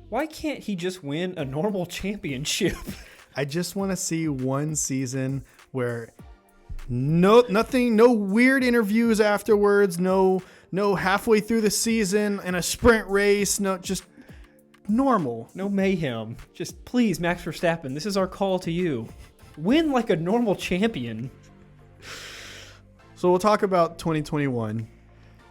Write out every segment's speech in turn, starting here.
Why can't he just win a normal championship? I just want to see one season where no weird interviews afterwards, no halfway through the season in a sprint race, no, just normal. No mayhem. Just please, Max Verstappen, this is our call to you. Win like a normal champion. So we'll talk about 2021.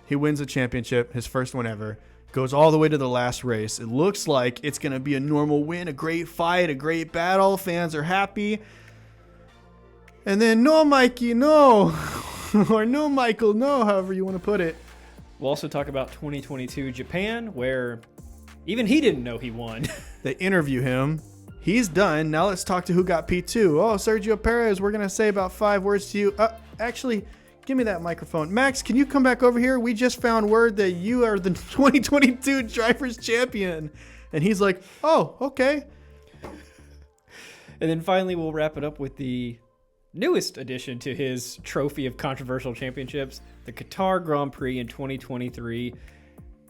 He wins a championship, his first one ever. Goes all the way to the last race. It looks like it's going to be a normal win, a great fight, a great battle. Fans are happy. And then, no, Mikey, no. Or no, Michael, no, however you want to put it. We'll also talk about 2022 Japan, where even he didn't know he won. They interview him. He's done. Now let's talk to who got P2. Oh, Sergio Perez, we're going to say about 5 words to you. Actually, give me that microphone. Max, can you come back over here? We just found word that you are the 2022 Drivers' Champion. And he's like, oh, okay. And then finally, we'll wrap it up with the newest addition to his trophy of controversial championships, the Qatar Grand Prix in 2023,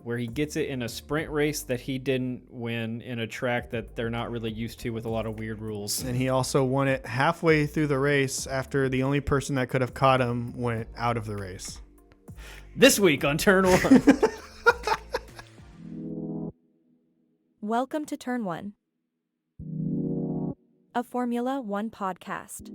where he gets it in a sprint race that he didn't win in a track that they're not really used to with a lot of weird rules. And he also won it halfway through the race after the only person that could have caught him went out of the race. This week on Turn 1. Welcome to Turn 1, a Formula One podcast.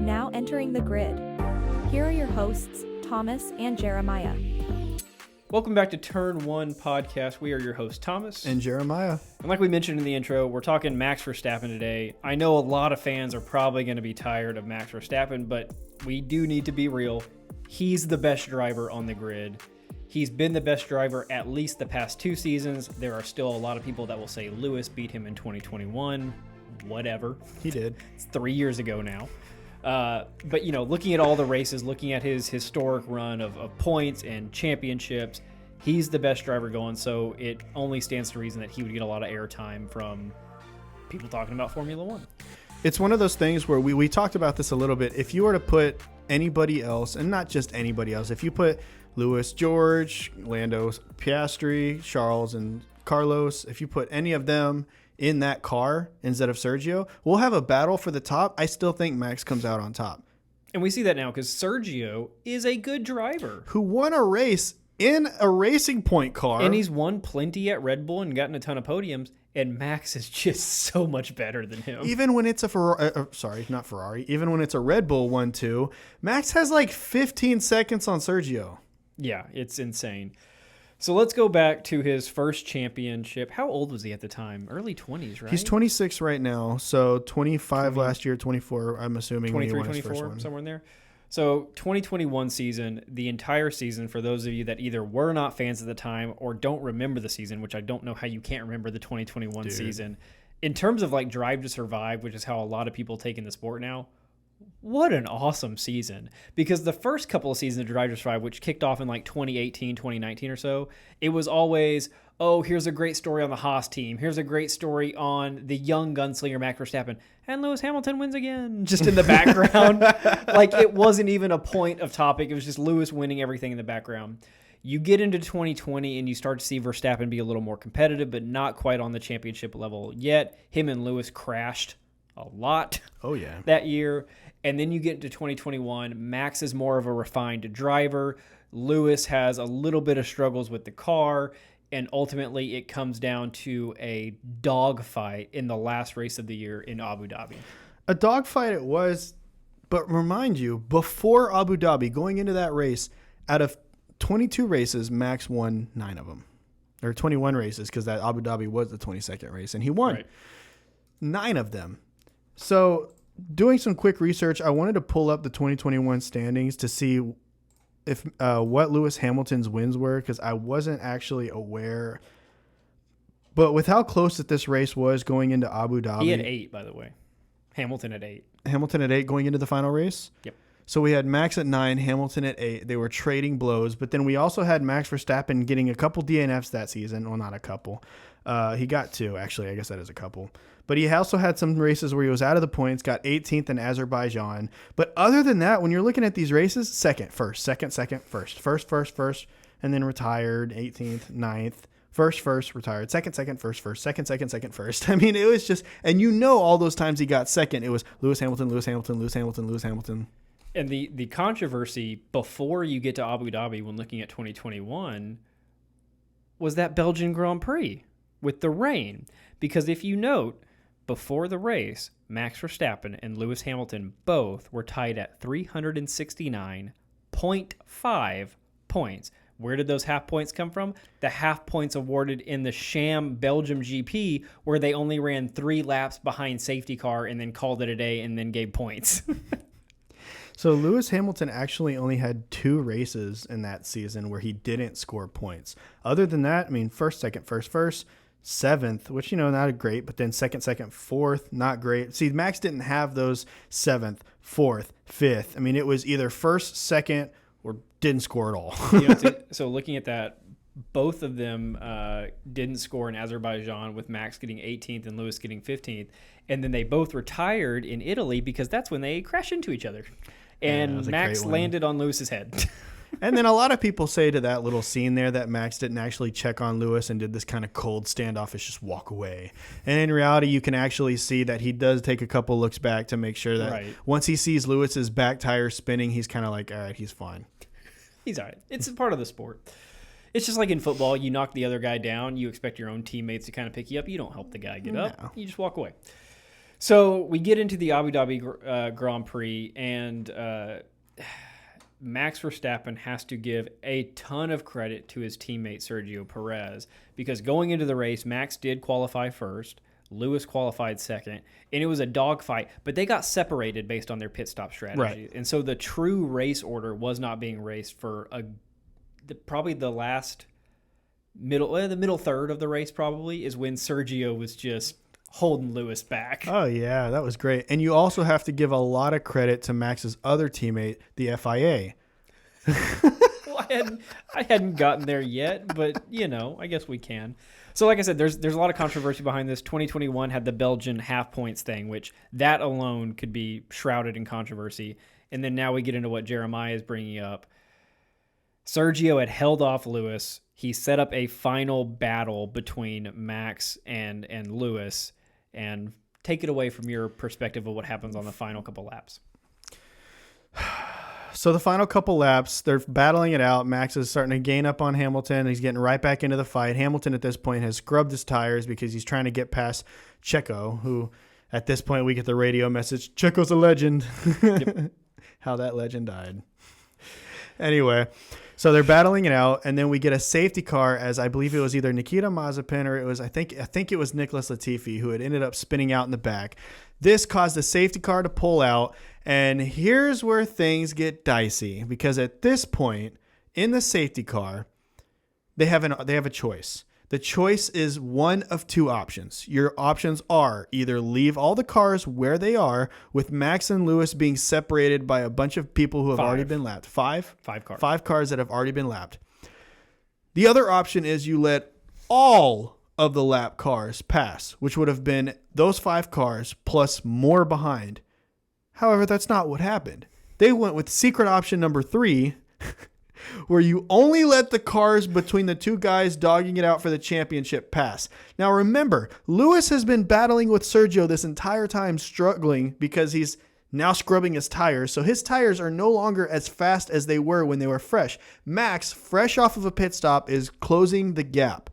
Now entering the grid. Here are your hosts, Thomas and Jeremiah. Welcome back to Turn 1 podcast. We are your hosts, Thomas And Jeremiah. And like we mentioned in the intro, we're talking Max Verstappen today. I know a lot of fans are probably going to be tired of Max Verstappen, but we do need to be real. He's the best driver on the grid. He's been the best driver at least the past 2 seasons. There are still a lot of people that will say Lewis beat him in 2021. Whatever. He did. It's 3 years ago now. But, you know, looking at all the races, looking at his historic run of points and championships, he's the best driver going. So it only stands to reason that he would get a lot of airtime from people talking about Formula One. It's one of those things where we talked about this a little bit. If you were to put anybody else, and not just anybody else, if you put Lewis, George, Lando, Piastri, Charles, and Carlos, if you put any of them in that car instead of Sergio, we'll have a battle for the top. I still think Max comes out on top. And we see that now because Sergio is a good driver. Who won a race in a Racing Point car. And he's won plenty at Red Bull and gotten a ton of podiums. And Max is just so much better than him. Even when it's a Ferrari. Even when it's a Red Bull 1-2, Max has like 15 seconds on Sergio. Yeah, it's insane. So let's go back to his first championship. How old was he at the time? Early 20s, right? He's 26 right now. So 25 last year, 24, I'm assuming. 23, when he won his 24, first one. somewhere in there. So 2021 season, the entire season, for those of you that either were not fans at the time or don't remember the season, which I don't know how you can't remember the 2021 season. In terms of like Drive to Survive, which is how a lot of people take in the sport now, what an awesome season. Because the first couple of seasons of Drive to Survive, which kicked off in like 2018, 2019 or so, it was always, oh, here's a great story on the Haas team. Here's a great story on the young gunslinger Max Verstappen. And Lewis Hamilton wins again, just in the background. Like, it wasn't even a point of topic. It was just Lewis winning everything in the background. You get into 2020 and you start to see Verstappen be a little more competitive, but not quite on the championship level yet. Him and Lewis crashed a lot that year. And then you get into 2021, Max is more of a refined driver. Lewis has a little bit of struggles with the car. And ultimately, it comes down to a dogfight in the last race of the year in Abu Dhabi. A dogfight it was, but remind you, before Abu Dhabi, going into that race, out of 22 races, Max won 9 of them. Or 21 races, because that Abu Dhabi was the 22nd race, and he won 9 of them. So doing some quick research, I wanted to pull up the 2021 standings to see if what Lewis Hamilton's wins were, because I wasn't actually aware. But with how close that this race was going into Abu Dhabi. He had 8, by the way. Hamilton at 8. Hamilton at 8 going into the final race? Yep. So we had Max at 9, Hamilton at 8. They were trading blows. But then we also had Max Verstappen getting a couple DNFs that season. Well, not a couple. He got 2, actually. I guess that is a couple. But he also had some races where he was out of the points, got 18th in Azerbaijan. But other than that, when you're looking at these races, second, first, first, and then retired, 18th, 9th. First, retired. Second, first. Second, first. I mean, it was just, and all those times he got second, it was Lewis Hamilton. And the controversy before you get to Abu Dhabi when looking at 2021 was that Belgian Grand Prix with the rain. Because if you note, before the race, Max Verstappen and Lewis Hamilton both were tied at 369.5 points. Where did those half points come from? The half points awarded in the sham Belgium GP, where they only ran 3 laps behind safety car and then called it a day and then gave points. So Lewis Hamilton actually only had 2 races in that season where he didn't score points. Other than that, I mean, first, 7th, which, not great, but then second, 4th, not great. See, Max didn't have those 7th, 4th, 5th. I mean, it was either first, second, or didn't score at all. So looking at that, both of them didn't score in Azerbaijan, with Max getting 18th and Lewis getting 15th. And then they both retired in Italy because that's when they crashed into each other. And Max landed on Lewis's head. And then a lot of people say to that little scene there that Max didn't actually check on Lewis and did this kind of cold standoffish, just walk away. And in reality, you can actually see that he does take a couple looks back to make sure that once he sees Lewis's back tire spinning, he's kind of like, all right, he's fine. He's all right. It's a part of the sport. It's just like in football, you knock the other guy down, you expect your own teammates to kind of pick you up. You don't help the guy get up. You just walk away. So we get into the Abu Dhabi Grand Prix, and Max Verstappen has to give a ton of credit to his teammate Sergio Perez, because going into the race, Max did qualify first, Lewis qualified second, and it was a dogfight, but they got separated based on their pit stop strategy. Right. And so the true race order was not being raced for probably the middle third of the race probably is when Sergio was just holding Lewis back. Oh, yeah, that was great. And you also have to give a lot of credit to Max's other teammate, the FIA. Well, I hadn't gotten there yet, but, I guess we can. So like I said, there's a lot of controversy behind this. 2021 had the Belgian half points thing, which that alone could be shrouded in controversy. And then now we get into what Jeremiah is bringing up. Sergio had held off Lewis. He set up a final battle between Max and Lewis. And take it away from your perspective of what happens on the final couple laps. So the final couple laps, they're battling it out. Max is starting to gain up on Hamilton. He's getting right back into the fight. Hamilton at this point has scrubbed his tires because he's trying to get past Checo, who at this point we get the radio message, Checo's a legend. Yep. How that legend died. Anyway, so they're battling it out, and then we get a safety car, as I believe it was either Nikita Mazepin or it was I think it was Nicholas Latifi who had ended up spinning out in the back. This caused the safety car to pull out, and here's where things get dicey, because at this point in the safety car, they have a choice. The choice is one of 2 options. Your options are either leave all the cars where they are, with Max and Lewis being separated by a bunch of people who have already been lapped. 5 cars. 5 cars that have already been lapped. The other option is you let all of the lap cars pass, which would have been those 5 cars plus more behind. However, that's not what happened. They went with secret option number 3, where you only let the cars between the 2 guys dogging it out for the championship pass. Now remember, Lewis has been battling with Sergio this entire time, struggling because he's now scrubbing his tires. So his tires are no longer as fast as they were when they were fresh. Max, fresh off of a pit stop, is closing the gap.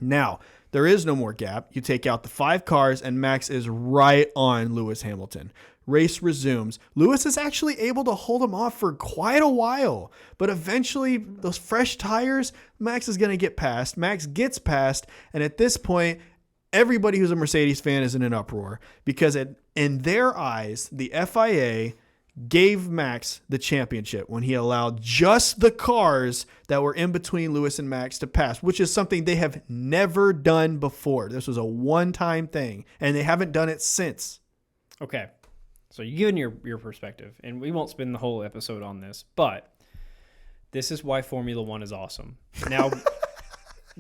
Now, there is no more gap. You take out the 5 cars and Max is right on Lewis Hamilton. Race resumes. Lewis is actually able to hold him off for quite a while, but eventually those fresh tires, Max is going to get past. Max gets past, and at this point, everybody who's a Mercedes fan is in an uproar because in their eyes, the FIA gave Max the championship when he allowed just the cars that were in between Lewis and Max to pass, which is something they have never done before. This was a one-time thing, and they haven't done it since. Okay. So you're giving your perspective, and we won't spend the whole episode on this, but this is why Formula One is awesome. Now,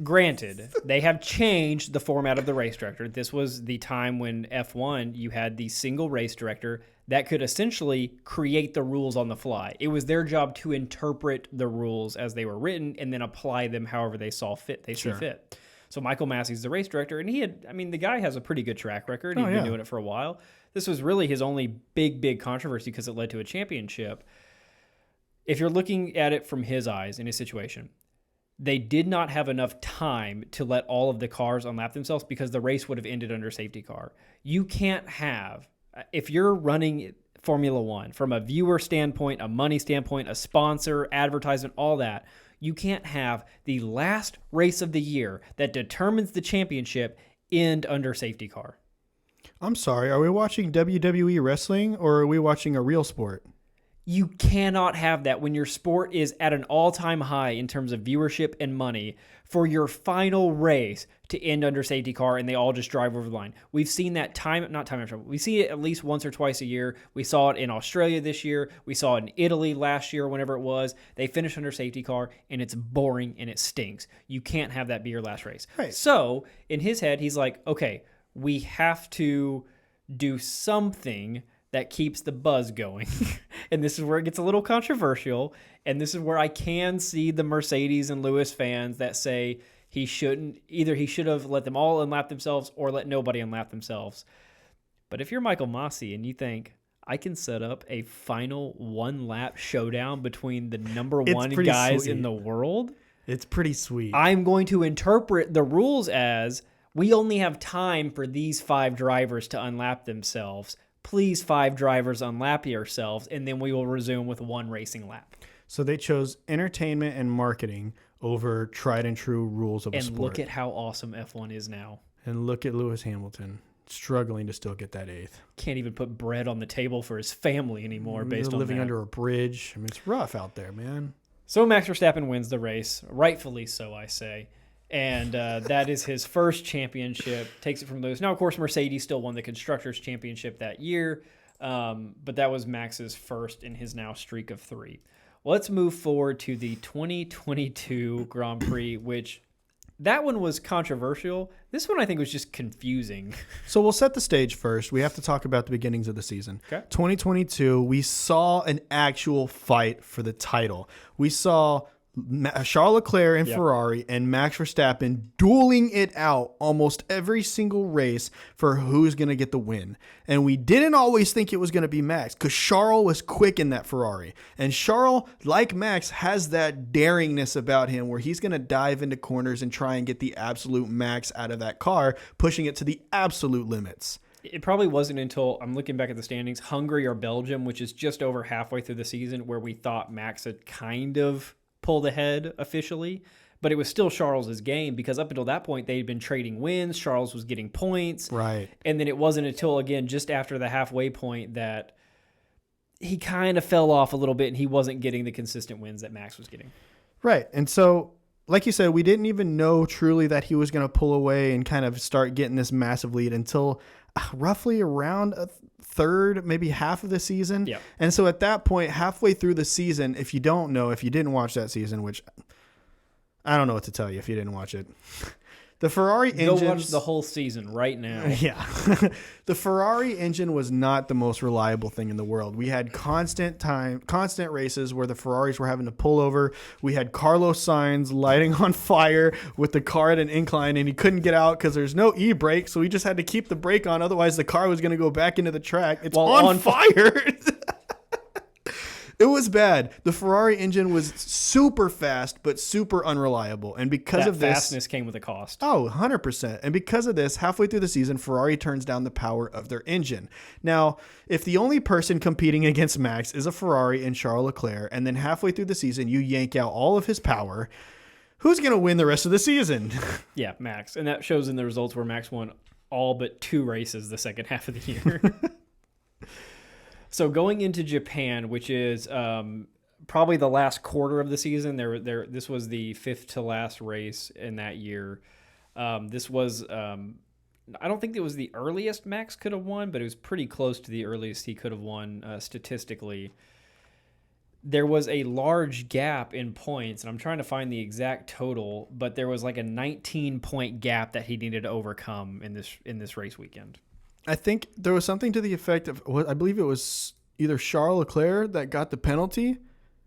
granted, they have changed the format of the race director. This was the time when F1, you had the single race director that could essentially create the rules on the fly. It was their job to interpret the rules as they were written and then apply them however they saw fit. See fit. So Michael Massey's the race director, and the guy has a pretty good track record. He's been doing it for a while. This was really his only big controversy because it led to a championship. If you're looking at it from his eyes in his situation, they did not have enough time to let all of the cars unlap themselves because the race would have ended under safety car. You can't have, if you're running Formula One from a viewer standpoint, a money standpoint, a sponsor, advertisement, all that, you can't have the last race of the year that determines the championship end under safety car. I'm sorry, are we watching WWE wrestling or are we watching a real sport? You cannot have that when your sport is at an all-time high in terms of viewership and money for your final race to end under safety car and they all just drive over the line. We've seen that we see it at least once or twice a year. We saw it in Australia this year. We saw it in Italy last year, whenever it was. They finish under safety car and it's boring and it stinks. You can't have that be your last race. Right. So in his head, he's like, okay, we have to do something that keeps the buzz going. And this is where it gets a little controversial. And this is where I can see the Mercedes and Lewis fans that say he should have let them all unlap themselves or let nobody unlap themselves. But if you're Michael Massey and you think, I can set up a final one-lap showdown between the number one guys in the world. It's pretty sweet. I'm going to interpret the rules as we only have time for these 5 drivers to unlap themselves. Please, 5 drivers, unlap yourselves, and then we will resume with 1 racing lap. So they chose entertainment and marketing over tried and true rules of a sport. And look at how awesome F1 is now. And look at Lewis Hamilton struggling to still get that 8th. Can't even put bread on the table for his family anymore based on living that. under a bridge. I mean, it's rough out there, man. So Max Verstappen wins the race, rightfully so, I say. And that is his first championship, takes it from Lewis. Now, of course, Mercedes still won the Constructors' Championship that year, but that was Max's first in his now streak of 3. Well, let's move forward to the 2022 Grand Prix, which that one was controversial. This one I think was just confusing. So we'll set the stage first. We have to talk about the beginnings of the season. Okay. 2022, we saw an actual fight for the title. We saw Charles Leclerc and Ferrari and Max Verstappen dueling it out almost every single race for who's going to get the win. And we didn't always think it was going to be Max because Charles was quick in that Ferrari. And Charles, like Max, has that daringness about him where he's going to dive into corners and try and get the absolute max out of that car, pushing it to the absolute limits. It probably wasn't until, I'm looking back at the standings, Hungary or Belgium, which is just over halfway through the season, where we thought Max had kind of pulled ahead officially, but it was still Charles's game because up until that point they'd been trading wins. Charles was getting points, right? And then it wasn't until again just after the halfway point that he kind of fell off a little bit and he wasn't getting the consistent wins that Max was getting. Right, and so like you said, we didn't even know truly that he was going to pull away and kind of start getting this massive lead until roughly around a third, maybe half of the season. Yeah. And so at that point, halfway through the season, if you don't know, if you didn't watch that season, which I don't know what to tell you if you didn't watch it. The Ferrari engine. Go watch the whole season right now. Yeah. The Ferrari engine was not the most reliable thing in the world. We had constant races where the Ferraris were having to pull over. We had Carlos Sainz lighting on fire with the car at an incline, and he couldn't get out because there's no e-brake, so he just had to keep the brake on. Otherwise, the car was going to go back into the track. It's on fire. It was bad. The Ferrari engine was super fast, but super unreliable. And because of this, fastness came with a cost. Oh, 100%. And because of this, halfway through the season, Ferrari turns down the power of their engine. Now, if the only person competing against Max is a Ferrari and Charles Leclerc, and then halfway through the season, you yank out all of his power, who's going to win the rest of the season? Yeah, Max. And that shows in the results where Max won all but 2 races the second half of the year. So going into Japan, which is probably the last quarter of the season, this was the fifth to last race in that year. This was, I don't think it was the earliest Max could have won, but it was pretty close to the earliest he could have won statistically. There was a large gap in points, and I'm trying to find the exact total, but there was like a 19-point gap that he needed to overcome in this race weekend. I think there was something to the effect of, I believe it was either Charles Leclerc that got the penalty.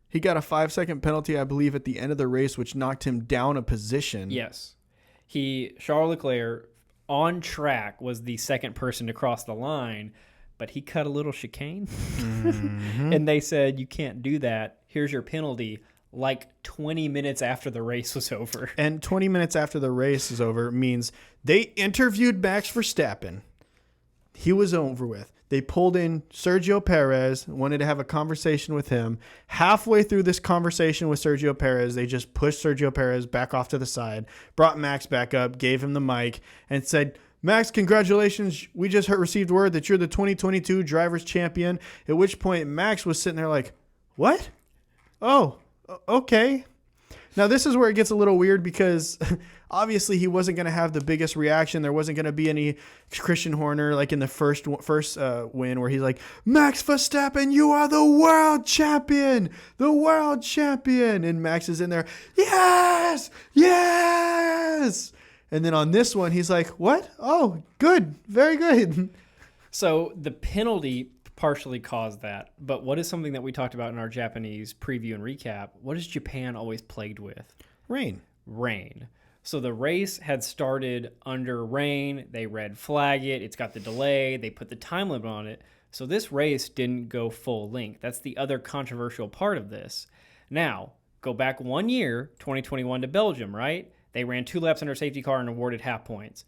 He got a 5-second penalty, I believe, at the end of the race, which knocked him down a position. Yes. Charles Leclerc on track was the second person to cross the line, but he cut a little chicane. Mm-hmm. And they said, you can't do that. Here's your penalty. Like 20 minutes after the race was over. And 20 minutes after the race is over means they interviewed Max Verstappen. He was over with. They pulled in Sergio Perez, wanted to have a conversation with him. Halfway through this conversation with Sergio Perez, they just pushed Sergio Perez back off to the side, brought Max back up, gave him the mic, and said, Max, congratulations. We just received word that you're the 2022 Drivers' Champion. At which point, Max was sitting there like, what? Oh, okay. Now, this is where it gets a little weird because obviously he wasn't going to have the biggest reaction. There wasn't going to be any Christian Horner like in the first win where he's like, Max Verstappen, you are the world champion, the world champion. And Max is in there, yes, yes. And then on this one, he's like, what? Oh, good, very good. So the penalty partially caused that. But what is something that we talked about in our Japanese preview and recap? What is Japan always plagued with? Rain. So the race had started under rain. They red flag it. It's got the delay. They put the time limit on it. So this race didn't go full length. That's the other controversial part of this. Now, go back 1 year, 2021 to Belgium, right? They ran 2 laps under safety car and awarded half points.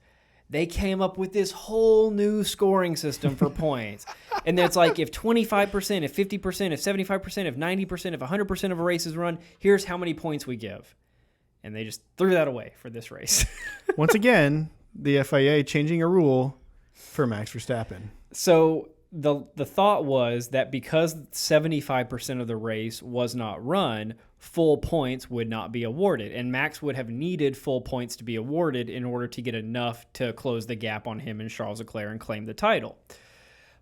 They came up with this whole new scoring system for points. And it's like if 25%, if 50%, if 75%, if 90%, if 100% of a race is run, here's how many points we give. And they just threw that away for this race. Once again, the FIA changing a rule for Max Verstappen. So the thought was that because 75% of the race was not run, full points would not be awarded. And Max would have needed full points to be awarded in order to get enough to close the gap on him and Charles Leclerc and claim the title.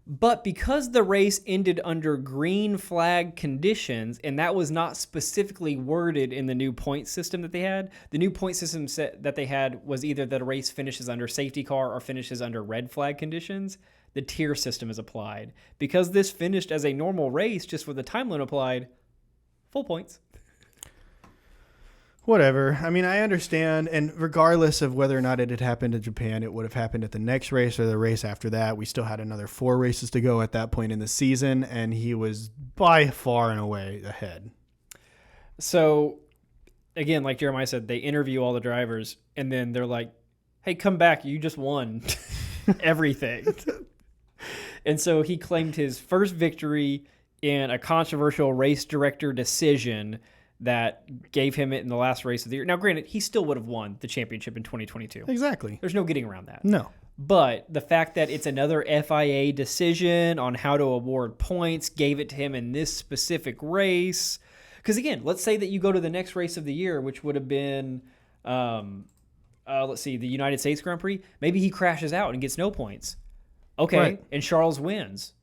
But because the race ended under green flag conditions, and that was not specifically worded in the new point system that they had, the new point system that they had was either that a race finishes under safety car or finishes under red flag conditions. The tier system is applied. Because this finished as a normal race, just with the time limit applied, full points. Whatever. I mean, I understand. And regardless of whether or not it had happened in Japan, it would have happened at the next race or the race after that. We still had another 4 races to go at that point in the season, and he was by far and away ahead. So, again, like Jeremiah said, they interview all the drivers, and then they're like, hey, come back. You just won everything. And so he claimed his first victory in a controversial race director decision that gave him it in the last race of the year. Now, granted, he still would have won the championship in 2022. Exactly. There's no getting around that. No. But the fact that it's another FIA decision on how to award points gave it to him in this specific race. Because, again, let's say that you go to the next race of the year, which would have been, the United States Grand Prix. Maybe he crashes out and gets no points. Okay, right. And Charles wins.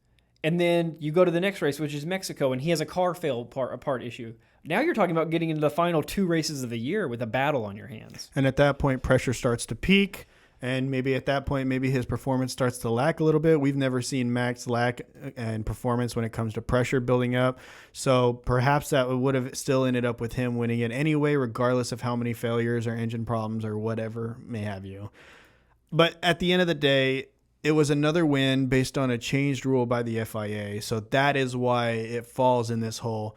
And then you go to the next race, which is Mexico, and he has a car fail part issue. Now you're talking about getting into the final 2 races of the year with a battle on your hands. And at that point, pressure starts to peak. And maybe at that point, maybe his performance starts to lack a little bit. We've never seen Max lack in performance when it comes to pressure building up. So perhaps that would have still ended up with him winning it anyway, regardless of how many failures or engine problems or whatever may have you. But at the end of the day, it was another win based on a changed rule by the FIA. So that is why it falls in this whole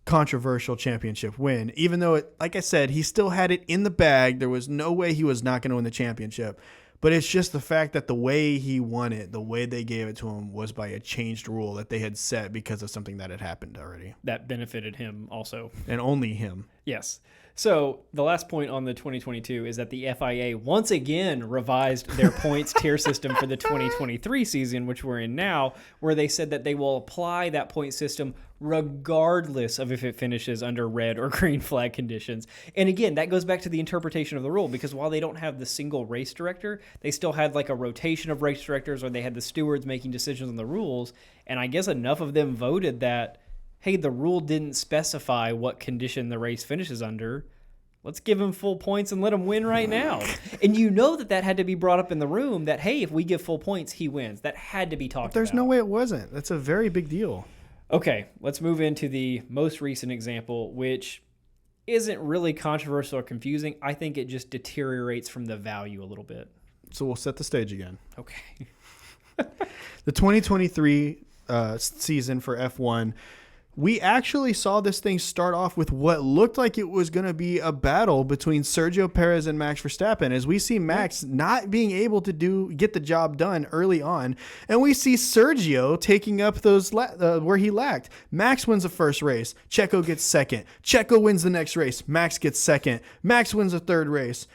controversial championship win. Even though, like I said, he still had it in the bag. There was no way he was not going to win the championship. But it's just the fact that the way he won it, the way they gave it to him, was by a changed rule that they had set because of something that had happened already. That benefited him also. And only him. Yes. So the last point on the 2022 is that the FIA once again revised their points tier system for the 2023 season, which we're in now, where they said that they will apply that point system regardless of if it finishes under red or green flag conditions. And again, that goes back to the interpretation of the rule, because while they don't have the single race director, they still had like a rotation of race directors, or they had the stewards making decisions on the rules. And I guess enough of them voted that, hey, the rule didn't specify what condition the race finishes under. Let's give him full points and let him win right now. And you know that had to be brought up in the room, that, hey, if we give full points, he wins. That had to be talked about. There's no way it wasn't. That's a very big deal. Okay, let's move into the most recent example, which isn't really controversial or confusing. I think it just deteriorates from the value a little bit. So we'll set the stage again. Okay. The 2023 season for F1, we actually saw this thing start off with what looked like it was going to be a battle between Sergio Perez and Max Verstappen, as we see Max not being able to get the job done early on, and we see Sergio taking up those where he lacked. Max wins the first race. Checo gets second. Checo wins the next race. Max gets second. Max wins the third race.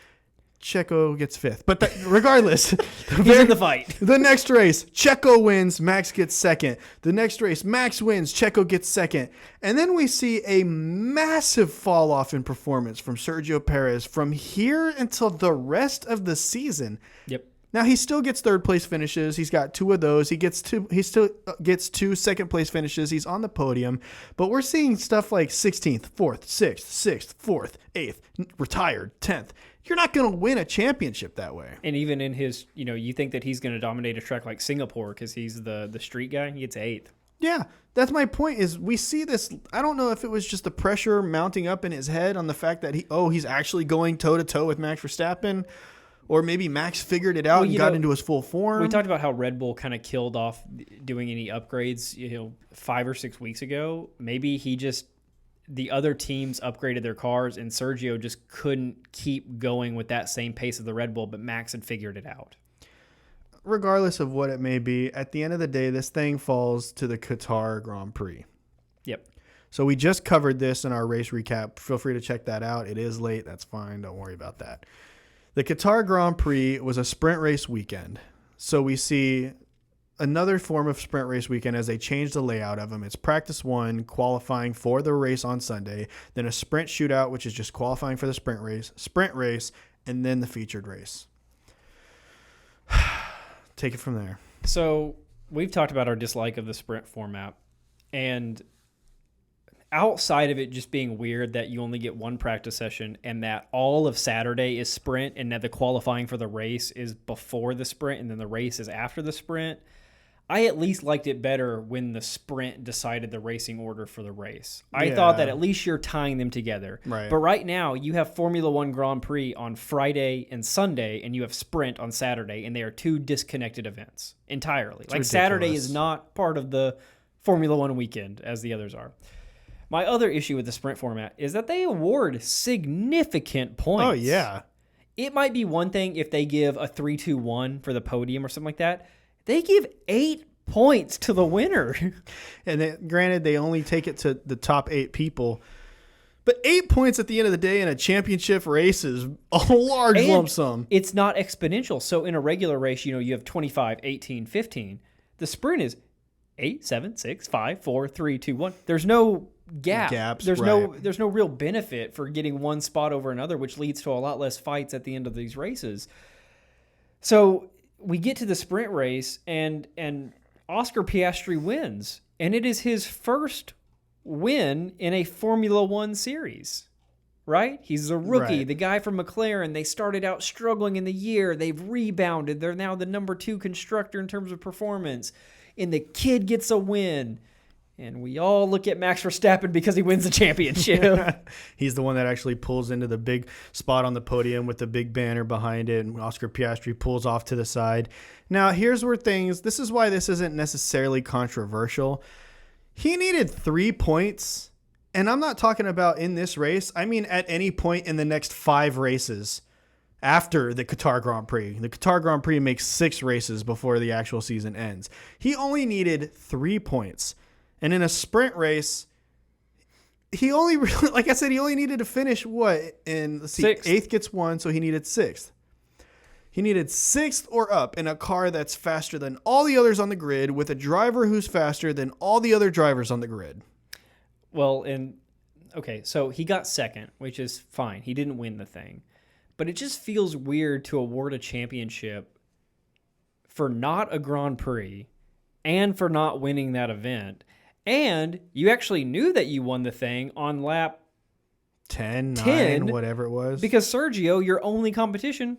Checo gets fifth. But regardless, he's in the fight. The next race, Checo wins, Max gets second. The next race, Max wins, Checo gets second. And then we see a massive fall off in performance from Sergio Perez from here until the rest of the season. Yep. Now, he still gets third place finishes. He's got two of those. He still gets two second place finishes. He's on the podium. But we're seeing stuff like 16th, 4th, 6th, 4th, 8th, retired, 10th. You're not going to win a championship that way. And even in his, you think that he's going to dominate a track like Singapore because he's the street guy, he gets 8th. Yeah, that's my point, is we see this. I don't know if it was just the pressure mounting up in his head on the fact that he's actually going toe-to-toe with Max Verstappen, or maybe Max figured it out and got into his full form. We talked about how Red Bull kind of killed off doing any upgrades, 5 or 6 weeks ago. Maybe the other teams upgraded their cars and Sergio just couldn't keep going with that same pace of the Red Bull, but Max had figured it out. Regardless of what it may be, at the end of the day, this thing falls to the Qatar Grand Prix. Yep. So we just covered this in our race recap. Feel free to check that out. It is late. That's fine. Don't worry about that. The Qatar Grand Prix was a sprint race weekend. So we see another form of sprint race weekend as they change the layout of them. It's practice 1, qualifying for the race on Sunday, then a sprint shootout, which is just qualifying for the sprint race, and then the featured race. Take it from there. So we've talked about our dislike of the sprint format, and outside of it just being weird that you only get one practice session and that all of Saturday is sprint and that the qualifying for the race is before the sprint and then the race is after the sprint, I at least liked it better when the sprint decided the racing order for the race. I thought that at least you're tying them together. Right. But right now, you have Formula One Grand Prix on Friday and Sunday, and you have sprint on Saturday, and they are two disconnected events entirely. It's like ridiculous. Saturday is not part of the Formula One weekend as the others are. My other issue with the sprint format is that they award significant points. Oh, yeah. It might be one thing if they give a 3-2-1 for the podium or something like that. They give 8 points to the winner. And granted, they only take it to the top 8 people. But 8 points at the end of the day in a championship race is a large lump sum. It's not exponential. So in a regular race, you have 25, 18, 15. The sprint is 8, 7, 6, 5, 4, 3, 2, 1. There's no gaps. There's no real benefit for getting one spot over another, which leads to a lot less fights at the end of these races. So we get to the sprint race, and Oscar Piastri wins, and it is his first win in a Formula One series, right? He's a rookie, the guy from McLaren. They started out struggling in the year. They've rebounded. They're now the number 2 constructor in terms of performance, and the kid gets a win. And we all look at Max Verstappen because he wins the championship. He's the one that actually pulls into the big spot on the podium with the big banner behind it, and Oscar Piastri pulls off to the side. Now, here's where this is why this isn't necessarily controversial. He needed 3 points, and I'm not talking about in this race. I mean at any point in the next 5 races after the Qatar Grand Prix. The Qatar Grand Prix makes 6 races before the actual season ends. He only needed 3 points. And in a sprint race, he only really, like I said, he only needed to finish what? And let's see, Sixth. 8th gets 1, so he needed 6th. He needed 6th or up in a car that's faster than all the others on the grid with a driver who's faster than all the other drivers on the grid. Well, okay, so he got second, which is fine. He didn't win the thing. But it just feels weird to award a championship for not a Grand Prix and for not winning that event. And you actually knew that you won the thing on lap 10, 10, 9, whatever it was. because Sergio, your only competition,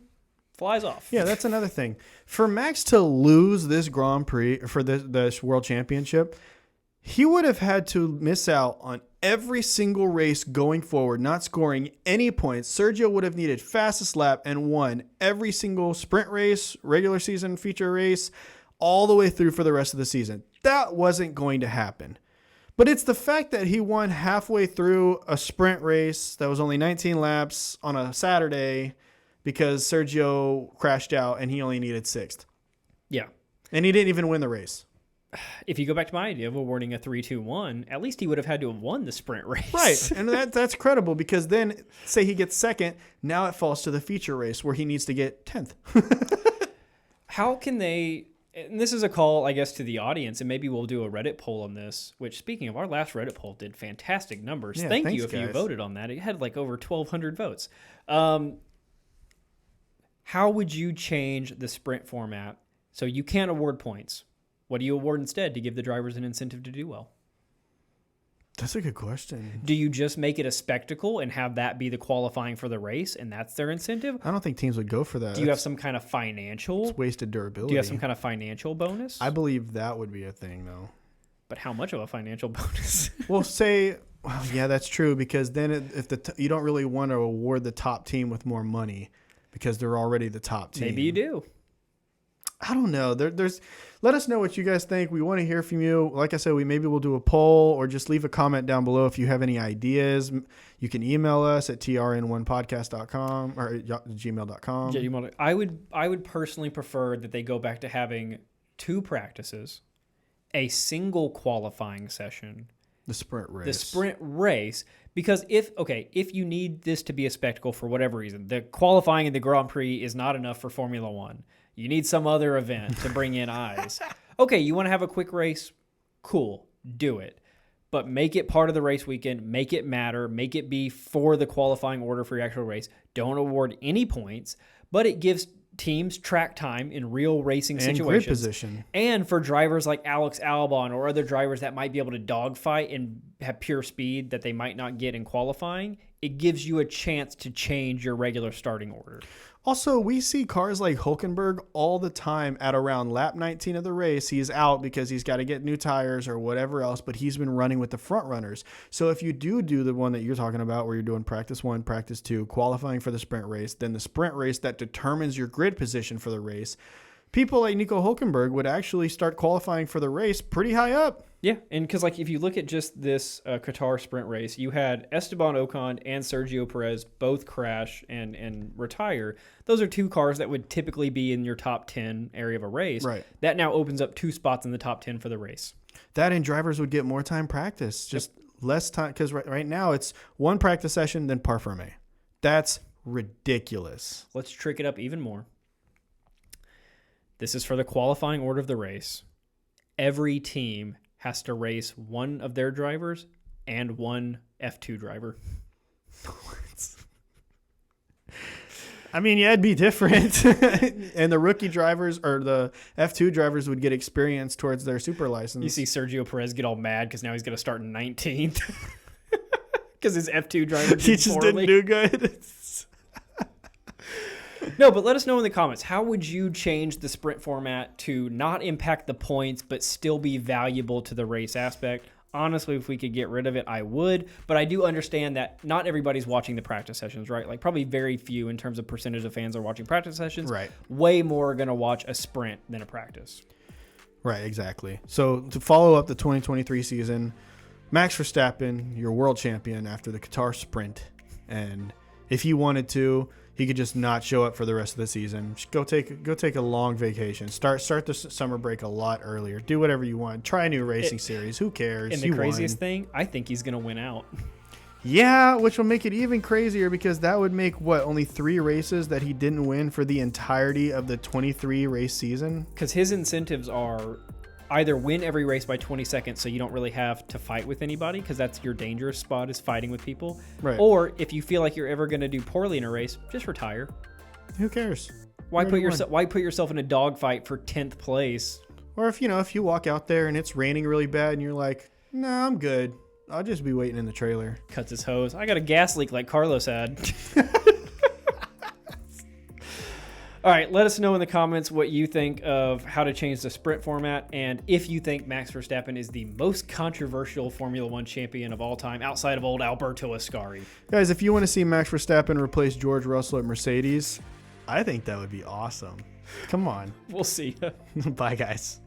flies off. Yeah, that's another thing. For Max to lose this Grand Prix, for this World Championship, he would have had to miss out on every single race going forward, not scoring any points. Sergio would have needed fastest lap and won every single sprint race, regular season feature race, all the way through for the rest of the season. That wasn't going to happen. But it's the fact that he won halfway through a sprint race that was only 19 laps on a Saturday because Sergio crashed out and he only needed 6th. Yeah. And he didn't even win the race. If you go back to my idea of awarding a 3-2-1, at least he would have had to have won the sprint race. Right. And that's credible because then, say he gets 2nd, now it falls to the feature race where he needs to get 10th. How can they, and this is a call, I guess, to the audience, and maybe we'll do a Reddit poll on this, which, speaking of, our last Reddit poll did fantastic numbers. Yeah, Thank thanks, you if you guys. voted on that. It had like over 1,200 votes. How would you change the sprint format so you can't award points? What do you award instead to give the drivers an incentive to do well? That's a good question. Do you just make it a spectacle and have that be the qualifying for the race, and that's their incentive? I don't think teams would go for that. Do you have some kind of financial? It's wasted durability. Do you have some kind of financial bonus? I believe that would be a thing, though. But how much of a financial bonus? Well, yeah, that's true because then if you don't really want to award the top team with more money because they're already the top team. Maybe you do. I don't know. Let us know what you guys think. We want to hear from you. Like I said, maybe we'll do a poll or just leave a comment down below if you have any ideas. You can email us at trn1podcast.com or gmail.com. I would personally prefer that they go back to having 2 practices, a single qualifying session, The sprint race. Because if you need this to be a spectacle for whatever reason, the qualifying in the Grand Prix is not enough for Formula One. You need some other event to bring in eyes. Okay, you want to have a quick race? Cool, do it. But make it part of the race weekend. Make it matter. Make it be for the qualifying order for your actual race. Don't award any points, but it gives teams track time in real racing and situations. grid position. And for drivers like Alex Albon or other drivers that might be able to dogfight and have pure speed that they might not get in qualifying, it gives you a chance to change your regular starting order. Also, we see cars like Hulkenberg all the time at around lap 19 of the race. He's out because he's got to get new tires or whatever else, but he's been running with the front runners. So if you do the one that you're talking about where you're doing practice 1, practice 2, qualifying for the sprint race, then the sprint race that determines your grid position for the race, people like Nico Hulkenberg would actually start qualifying for the race pretty high up. Yeah, and because if you look at just this Qatar Sprint race, you had Esteban Ocon and Sergio Perez both crash and retire. Those are 2 cars that would typically be in your top 10 area of a race. Right. That now opens up 2 spots in the top 10 for the race. That and drivers would get more time practice, just less time, because right now it's 1 practice session, then parfait. That's ridiculous. Let's trick it up even more. This is for the qualifying order of the race. Every team has to race one of their drivers and one F2 driver. I mean, yeah, it'd be different. And the rookie drivers or the F2 drivers would get experience towards their super license. You see Sergio Perez get all mad because now he's going to start in 19th because his F2 driver did he just poorly. didn't do good. No, but let us know in the comments. How would you change the sprint format to not impact the points but still be valuable to the race aspect? Honestly, if we could get rid of it, I would. But I do understand that not everybody's watching the practice sessions, right? Like probably very few in terms of percentage of fans are watching practice sessions. Right. Way more are going to watch a sprint than a practice. Right, exactly. So to follow up the 2023 season, Max Verstappen, your world champion after the Qatar Sprint. And if he wanted to, he could just not show up for the rest of the season. Just go take a long vacation. Start the summer break a lot earlier. Do whatever you want. Try a new racing series. Who cares? And the craziest thing, I think he's going to win out. Yeah, which will make it even crazier because that would make, only 3 races that he didn't win for the entirety of the 23 race season? Because his incentives are either win every race by 20 seconds so you don't really have to fight with anybody, because that's your dangerous spot, is fighting with people. Right. Or if you feel like you're ever going to do poorly in a race, just retire. Who cares? Why put yourself in a dogfight for 10th place? Or if you walk out there and it's raining really bad and you're like, nah, I'm good. I'll just be waiting in the trailer. Cuts his hose. I got a gas leak like Carlos had. All right, let us know in the comments what you think of how to change the sprint format, and if you think Max Verstappen is the most controversial Formula One champion of all time outside of old Alberto Ascari. Guys, if you want to see Max Verstappen replace George Russell at Mercedes, I think that would be awesome. Come on. We'll see. Bye, guys.